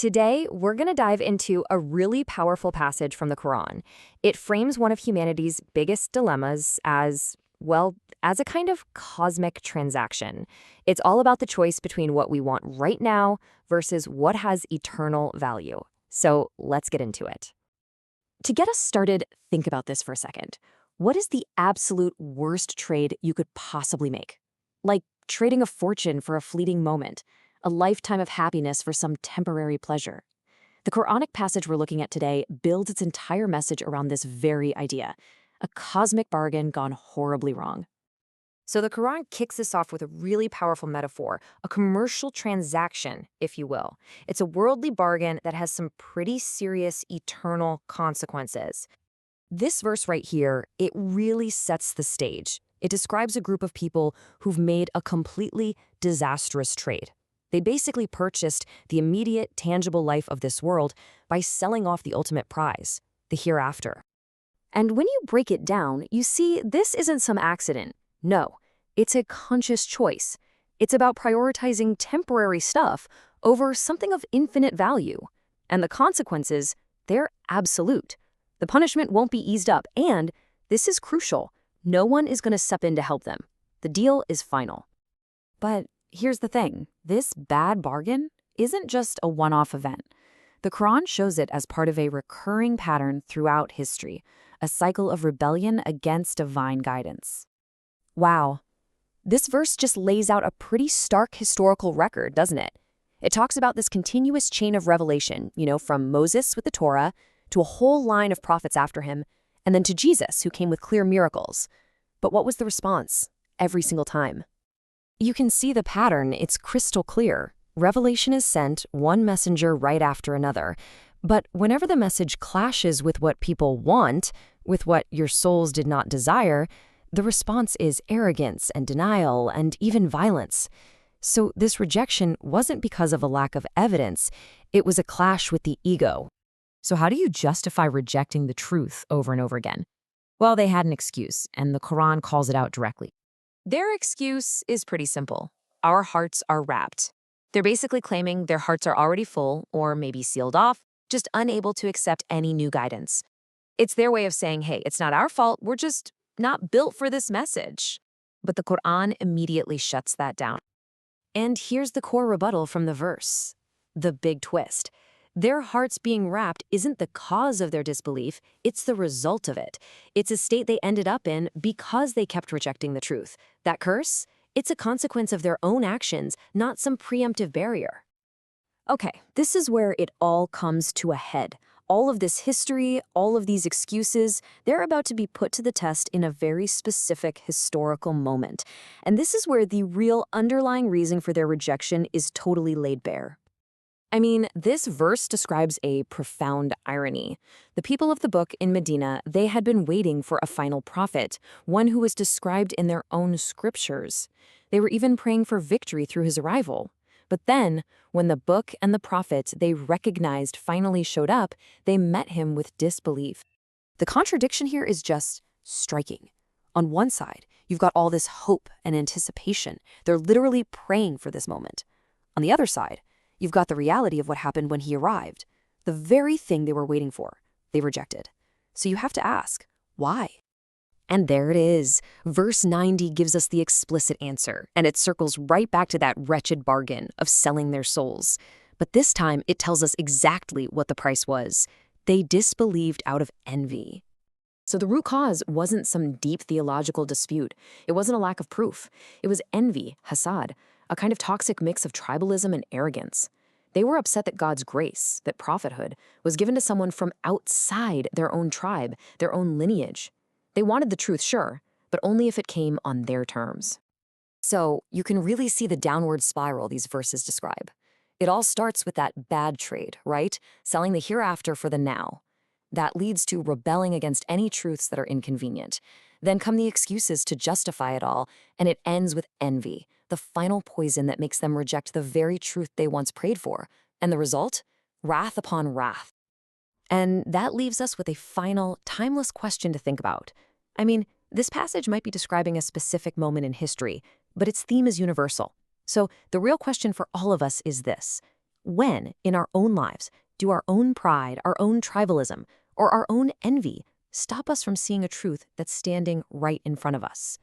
Today, we're going to dive into a really powerful passage from the Quran. It frames one of humanity's biggest dilemmas as, well, as a kind of cosmic transaction. It's all about the choice between what we want right now versus what has eternal value. So let's get into it. To get us started, think about this for a second. What is the absolute worst trade you could possibly make? Like trading a fortune for a fleeting moment, a lifetime of happiness for some temporary pleasure. The Quranic passage we're looking at today builds its entire message around this very idea, a cosmic bargain gone horribly wrong. So the Quran kicks this off with a really powerful metaphor, a commercial transaction, if you will. It's a worldly bargain that has some pretty serious eternal consequences. This verse right here, it really sets the stage. It describes a group of people who've made a completely disastrous trade. They basically purchased the immediate, tangible life of this world by selling off the ultimate prize, the hereafter. And when you break it down, you see this isn't some accident. No, it's a conscious choice. It's about prioritizing temporary stuff over something of infinite value. And the consequences, they're absolute. The punishment won't be eased up, and this is crucial. No one is going to step in to help them. The deal is final. But here's the thing. This bad bargain isn't just a one-off event. The Quran shows it as part of a recurring pattern throughout history, a cycle of rebellion against divine guidance. Wow. This verse just lays out a pretty stark historical record, doesn't it? It talks about this continuous chain of revelation, from Moses with the Torah to a whole line of prophets after him, and then to Jesus, who came with clear miracles. But what was the response every single time? You can see the pattern. It's crystal clear. Revelation is sent, one messenger right after another. But whenever the message clashes with what people want, with what your souls did not desire, the response is arrogance and denial and even violence. So this rejection wasn't because of a lack of evidence. It was a clash with the ego. So how do you justify rejecting the truth over and over again? Well, they had an excuse, and the Quran calls it out directly. Their excuse is pretty simple. Our hearts are wrapped. They're basically claiming their hearts are already full or maybe sealed off, just unable to accept any new guidance. It's their way of saying, hey, it's not our fault, we're just not built for this message. But the Quran immediately shuts that down. And here's the core rebuttal from the verse, the big twist. Their hearts being wrapped isn't the cause of their disbelief, it's the result of it. It's a state they ended up in because they kept rejecting the truth. That curse? It's a consequence of their own actions, not some preemptive barrier. Okay, this is where it all comes to a head. All of this history, all of these excuses, they're about to be put to the test in a very specific historical moment. And this is where the real underlying reason for their rejection is totally laid bare. I mean, this verse describes a profound irony. The people of the book in Medina, they had been waiting for a final prophet, one who was described in their own scriptures. They were even praying for victory through his arrival. But then, when the book and the prophet they recognized finally showed up, they met him with disbelief. The contradiction here is just striking. On one side, you've got all this hope and anticipation. They're literally praying for this moment. On the other side, you've got the reality of what happened when he arrived. The very thing they were waiting for, they rejected. So you have to ask, why? And there it is. Verse 90 gives us the explicit answer, and it circles right back to that wretched bargain of selling their souls. But this time, it tells us exactly what the price was. They disbelieved out of envy. So the root cause wasn't some deep theological dispute. It wasn't a lack of proof. It was envy, hasad, a kind of toxic mix of tribalism and arrogance. They were upset that God's grace, that prophethood, was given to someone from outside their own tribe, their own lineage. They wanted the truth, sure, but only if it came on their terms. So you can really see the downward spiral these verses describe. It all starts with that bad trade, right? Selling the hereafter for the now. That leads to rebelling against any truths that are inconvenient. Then come the excuses to justify it all, and it ends with envy, the final poison that makes them reject the very truth they once prayed for. And the result? Wrath upon wrath. And that leaves us with a final, timeless question to think about. I mean, this passage might be describing a specific moment in history, but its theme is universal. So the real question for all of us is this: When, in our own lives, do our own pride, our own tribalism, or our own envy stop us from seeing a truth that's standing right in front of us?